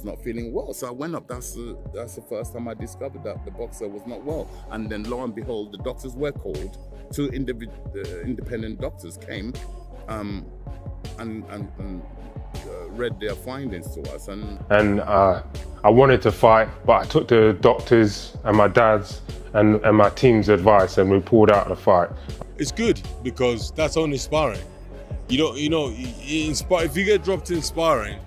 was not feeling well. So I went up. That's the first time I discovered that the boxer was not well. And then lo and behold, the doctors were called. Two independent doctors came and read their findings to us. And I wanted to fight, but I took the doctors and my dad's and my team's advice, and we pulled out the fight. It's good because that's only sparring. If you get dropped in sparring,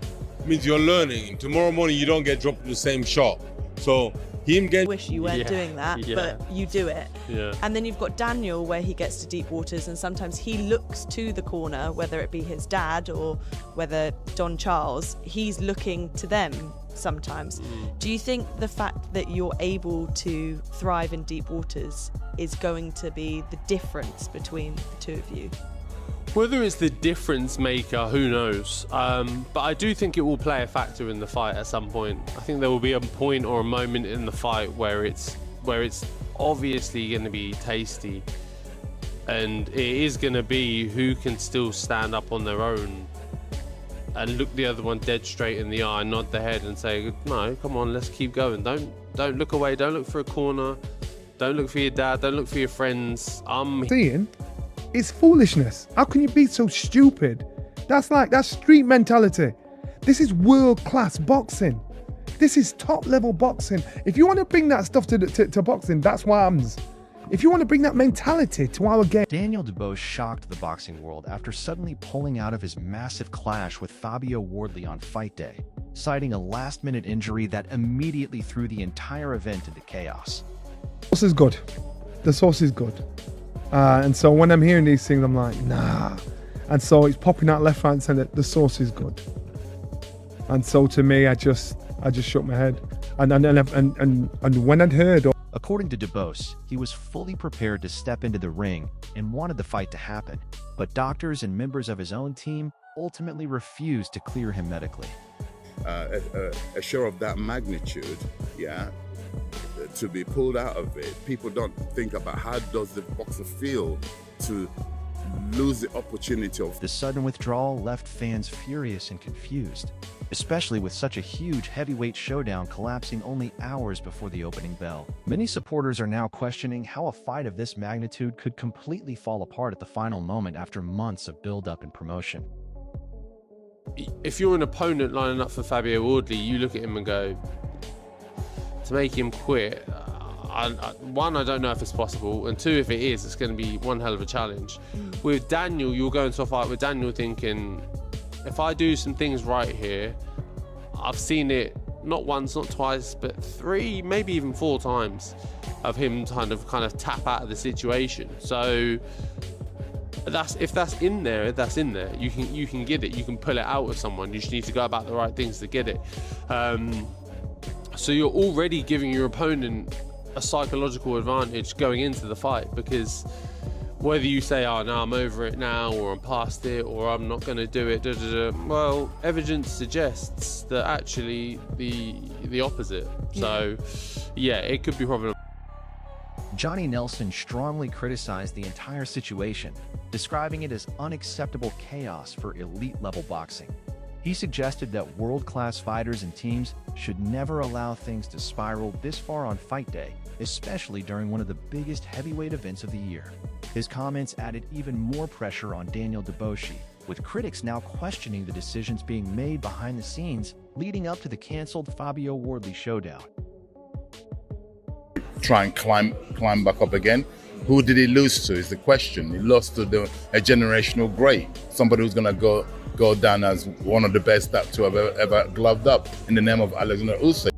it means you're learning. Tomorrow morning you don't get dropped in the same shot. So him getting... Wish you weren't doing that, but you do it. Yeah. And then you've got Daniel, where he gets to deep waters, and sometimes he looks to the corner, whether it be his dad or whether Don Charles, he's looking to them sometimes. Do you think the fact that you're able to thrive in deep waters is going to be the difference between the two of you? Whether it's the difference maker, who knows? But I do think it will play a factor in the fight at some point. I think there will be a point or a moment in the fight where it's obviously going to be tasty, and it is going to be who can still stand up on their own and look the other one dead straight in the eye, nod the head and say, no, come on, let's keep going. Don't look away, don't look for a corner, don't look for your dad, don't look for your friends. Seeing, it's foolishness. How can you be so stupid? That's street mentality. This is world-class boxing. This is top-level boxing. If you want to bring that stuff to boxing, that's whams. If you want to bring that mentality to our game. Daniel Dubois shocked the boxing world after suddenly pulling out of his massive clash with Fabio Wardley on fight day, citing a last-minute injury that immediately threw the entire event into chaos. The sauce is good. The sauce is good. And so when I'm hearing these things, I'm like, nah. And so it's popping out left, right, and center. The sauce is good. And so to me, I just shook my head. And when I'd heard... According to Dubois, he was fully prepared to step into the ring and wanted the fight to happen, but doctors and members of his own team ultimately refused to clear him medically. A show of that magnitude, to be pulled out of it, people don't think about how does the boxer feel to lose the opportunity of... The sudden withdrawal left fans furious and confused, especially with such a huge heavyweight showdown collapsing only hours before the opening bell. Many supporters are now questioning how a fight of this magnitude could completely fall apart at the final moment after months of build-up and promotion. If you're an opponent lining up for Fabio Wardley, you look at him and go, to make him quit, one, I don't know if it's possible, and two, if it is, it's going to be one hell of a challenge. With Daniel, you'll go into a fight with Daniel thinking, if I do some things right here, I've seen it not once, not twice, but 3, maybe even 4 times of him kind of tap out of the situation. So if that's in there, that's in there. You can get it. You can pull it out of someone. You just need to go about the right things to get it. So you're already giving your opponent a psychological advantage going into the fight, because whether you say, oh no, I'm over it now, or I'm past it, or I'm not going to do it, well, evidence suggests that actually the opposite. So yeah, it could be problematic. Johnny Nelson strongly criticized the entire situation, describing it as unacceptable chaos for elite-level boxing. He suggested that world-class fighters and teams should never allow things to spiral this far on fight day, especially during one of the biggest heavyweight events of the year. His comments added even more pressure on Daniel Dubois, with critics now questioning the decisions being made behind the scenes leading up to the canceled Fabio Wardley showdown. Try and climb back up again. Who did he lose to is the question. He lost to a generational great, somebody who's going to go down as one of the best to have ever gloved up, in the name of Alexander Usyk.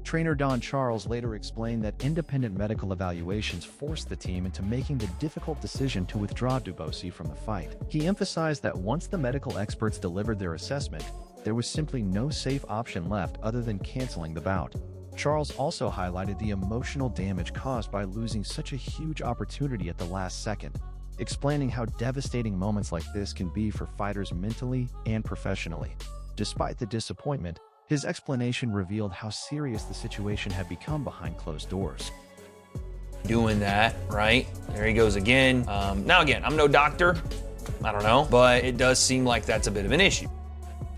Trainer Don Charles later explained that independent medical evaluations forced the team into making the difficult decision to withdraw Dubois from the fight. He emphasized that once the medical experts delivered their assessment, there was simply no safe option left other than canceling the bout. Charles also highlighted the emotional damage caused by losing such a huge opportunity at the last second, explaining how devastating moments like this can be for fighters mentally and professionally. Despite the disappointment, his explanation revealed how serious the situation had become behind closed doors. Doing that, right? There he goes again. Now again, I'm no doctor, I don't know, but it does seem like that's a bit of an issue.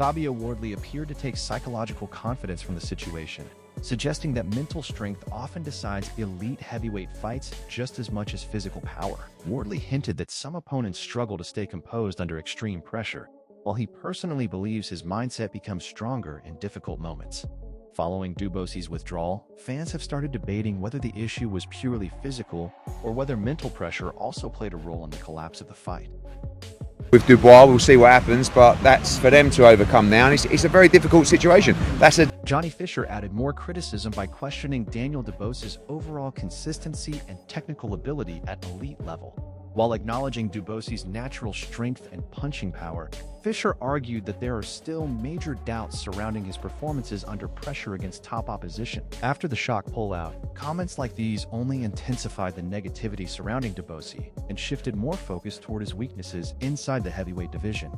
Fabio Wardley appeared to take psychological confidence from the situation, suggesting that mental strength often decides elite heavyweight fights just as much as physical power. Wardley hinted that some opponents struggle to stay composed under extreme pressure, while he personally believes his mindset becomes stronger in difficult moments. Following Dubois's withdrawal, fans have started debating whether the issue was purely physical or whether mental pressure also played a role in the collapse of the fight. With Dubois, we'll see what happens, but that's for them to overcome now, and it's a very difficult situation. Johnny Fisher added more criticism by questioning Daniel Dubois's overall consistency and technical ability at elite level. While acknowledging Dubois's natural strength and punching power, Fisher argued that there are still major doubts surrounding his performances under pressure against top opposition. After the shock pullout, comments like these only intensified the negativity surrounding Dubois and shifted more focus toward his weaknesses inside the heavyweight division.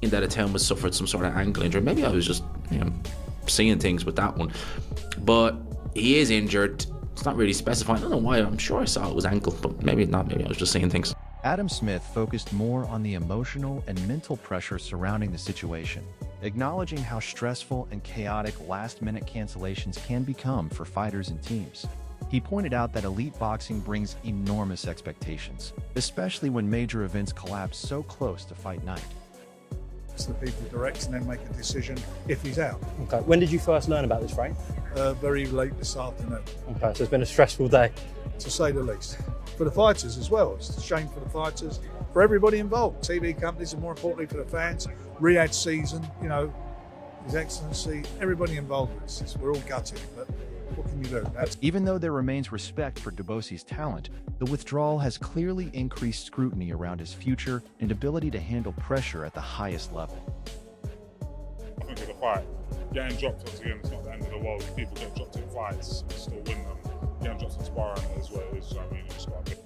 That attempt was suffered some sort of ankle injury. Maybe I was just, seeing things with that one. But he is injured. It's not really specified. I don't know why. I'm sure I saw it was ankle, but maybe not. Maybe I was just seeing things. Adam Smith focused more on the emotional and mental pressure surrounding the situation, acknowledging how stressful and chaotic last-minute cancellations can become for fighters and teams. He pointed out that elite boxing brings enormous expectations, especially when major events collapse so close to fight night. The people direct and then make a decision if he's out. Okay. When did you first learn about this, Frank? Very late this afternoon. Okay, so it's been a stressful day. To say the least. For the fighters as well. It's a shame for the fighters, for everybody involved. TV companies, and more importantly for the fans. Riyadh season, His Excellency, everybody involved with this. We're all gutted, but what can you do? Even though there remains respect for Dubois's talent, the withdrawal has clearly increased scrutiny around his future and ability to handle pressure at the highest level. I think of the fight, getting dropped once again is not the end of the world. People get dropped in fights and still win them. Getting dropped in sparring is what it is. It's got to be.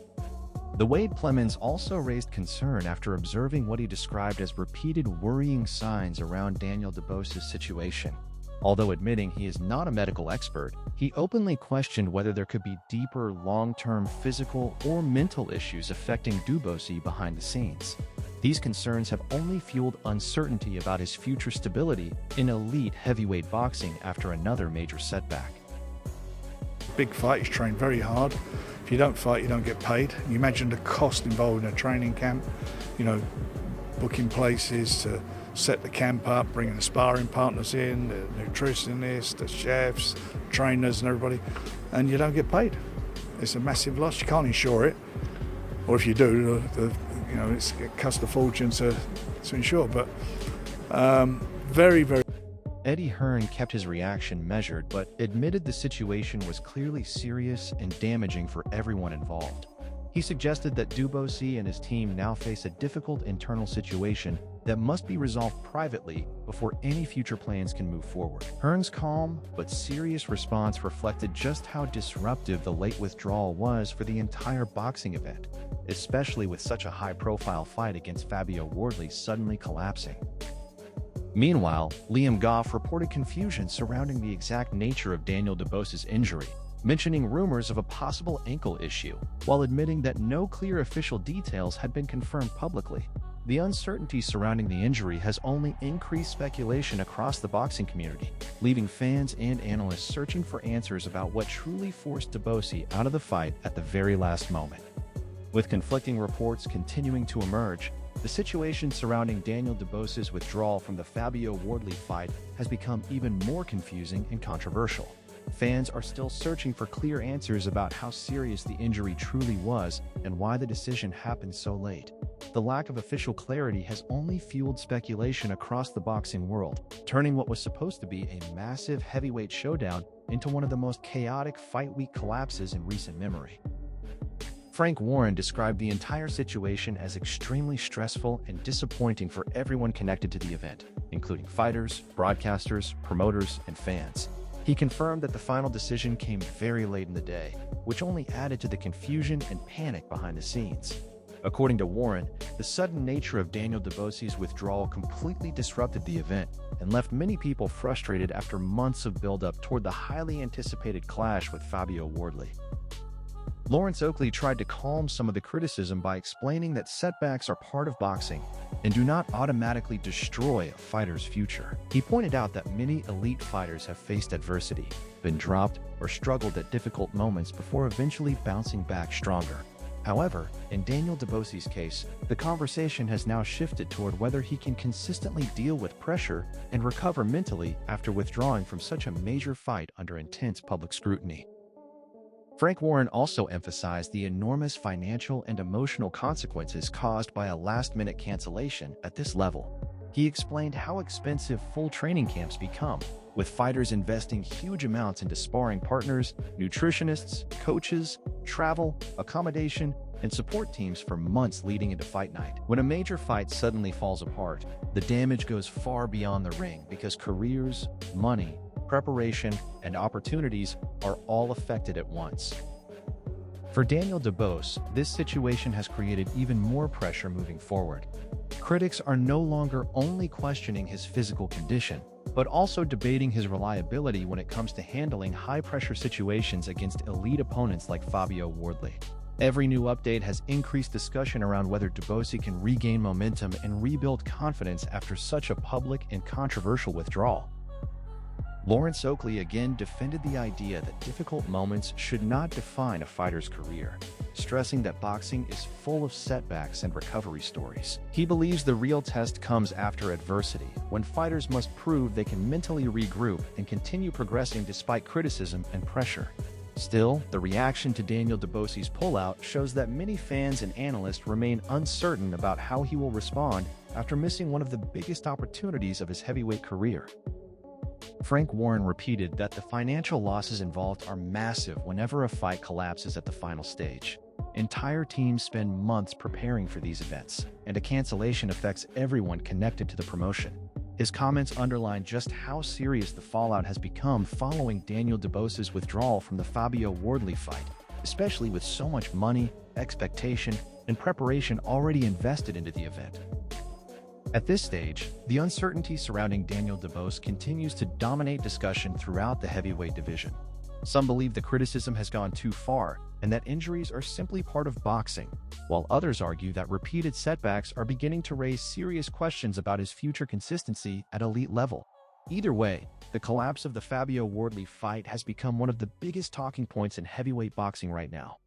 The Wade Plemons also raised concern after observing what he described as repeated worrying signs around Daniel Dubois's situation. Although admitting he is not a medical expert, he openly questioned whether there could be deeper, long-term physical or mental issues affecting Dubois behind the scenes. These concerns have only fueled uncertainty about his future stability in elite heavyweight boxing after another major setback. Big fight, he's trained very hard. If you don't fight, you don't get paid. You imagine the cost involved in a training camp, booking places to set the camp up, bringing the sparring partners in, the nutritionists, the chefs, trainers and everybody, and you don't get paid. It's a massive loss. You can't insure it, or if you do, it costs a fortune to insure, but very, very. Eddie Hearn kept his reaction measured, but admitted the situation was clearly serious and damaging for everyone involved. He suggested that Dubois and his team now face a difficult internal situation that must be resolved privately before any future plans can move forward. Hearn's calm but serious response reflected just how disruptive the late withdrawal was for the entire boxing event, especially with such a high-profile fight against Fabio Wardley suddenly collapsing. Meanwhile, Liam Goff reported confusion surrounding the exact nature of Daniel Dubois's injury, mentioning rumors of a possible ankle issue, while admitting that no clear official details had been confirmed publicly. The uncertainty surrounding the injury has only increased speculation across the boxing community, leaving fans and analysts searching for answers about what truly forced Dubois out of the fight at the very last moment. With conflicting reports continuing to emerge, the situation surrounding Daniel Dubois's withdrawal from the Fabio Wardley fight has become even more confusing and controversial. Fans are still searching for clear answers about how serious the injury truly was and why the decision happened so late. The lack of official clarity has only fueled speculation across the boxing world, turning what was supposed to be a massive heavyweight showdown into one of the most chaotic fight week collapses in recent memory. Frank Warren described the entire situation as extremely stressful and disappointing for everyone connected to the event, including fighters, broadcasters, promoters, and fans. He confirmed that the final decision came very late in the day, which only added to the confusion and panic behind the scenes. According to Warren, the sudden nature of Daniel Dubois's withdrawal completely disrupted the event and left many people frustrated after months of build-up toward the highly anticipated clash with Fabio Wardley. Lawrence Oakley tried to calm some of the criticism by explaining that setbacks are part of boxing and do not automatically destroy a fighter's future. He pointed out that many elite fighters have faced adversity, been dropped, or struggled at difficult moments before eventually bouncing back stronger. However, in Daniel Dubois's case, the conversation has now shifted toward whether he can consistently deal with pressure and recover mentally after withdrawing from such a major fight under intense public scrutiny. Frank Warren also emphasized the enormous financial and emotional consequences caused by a last-minute cancellation at this level. He explained how expensive full training camps become, with fighters investing huge amounts into sparring partners, nutritionists, coaches, travel, accommodation, and support teams for months leading into fight night. When a major fight suddenly falls apart, the damage goes far beyond the ring because careers, money, preparation, and opportunities are all affected at once. For Daniel Dubois, this situation has created even more pressure moving forward. Critics are no longer only questioning his physical condition, but also debating his reliability when it comes to handling high-pressure situations against elite opponents like Fabio Wardley. Every new update has increased discussion around whether Dubois can regain momentum and rebuild confidence after such a public and controversial withdrawal. Lawrence Oakley again defended the idea that difficult moments should not define a fighter's career, stressing that boxing is full of setbacks and recovery stories. He believes the real test comes after adversity, when fighters must prove they can mentally regroup and continue progressing despite criticism and pressure. Still, the reaction to Daniel Dubois's pullout shows that many fans and analysts remain uncertain about how he will respond after missing one of the biggest opportunities of his heavyweight career. Frank Warren repeated that the financial losses involved are massive whenever a fight collapses at the final stage. Entire teams spend months preparing for these events, and a cancellation affects everyone connected to the promotion. His comments underline just how serious the fallout has become following Daniel Dubois's withdrawal from the Fabio Wardley fight, especially with so much money, expectation, and preparation already invested into the event. At this stage, the uncertainty surrounding Daniel Dubois continues to dominate discussion throughout the heavyweight division. Some believe the criticism has gone too far and that injuries are simply part of boxing, while others argue that repeated setbacks are beginning to raise serious questions about his future consistency at elite level. Either way, the collapse of the Fabio Wardley fight has become one of the biggest talking points in heavyweight boxing right now.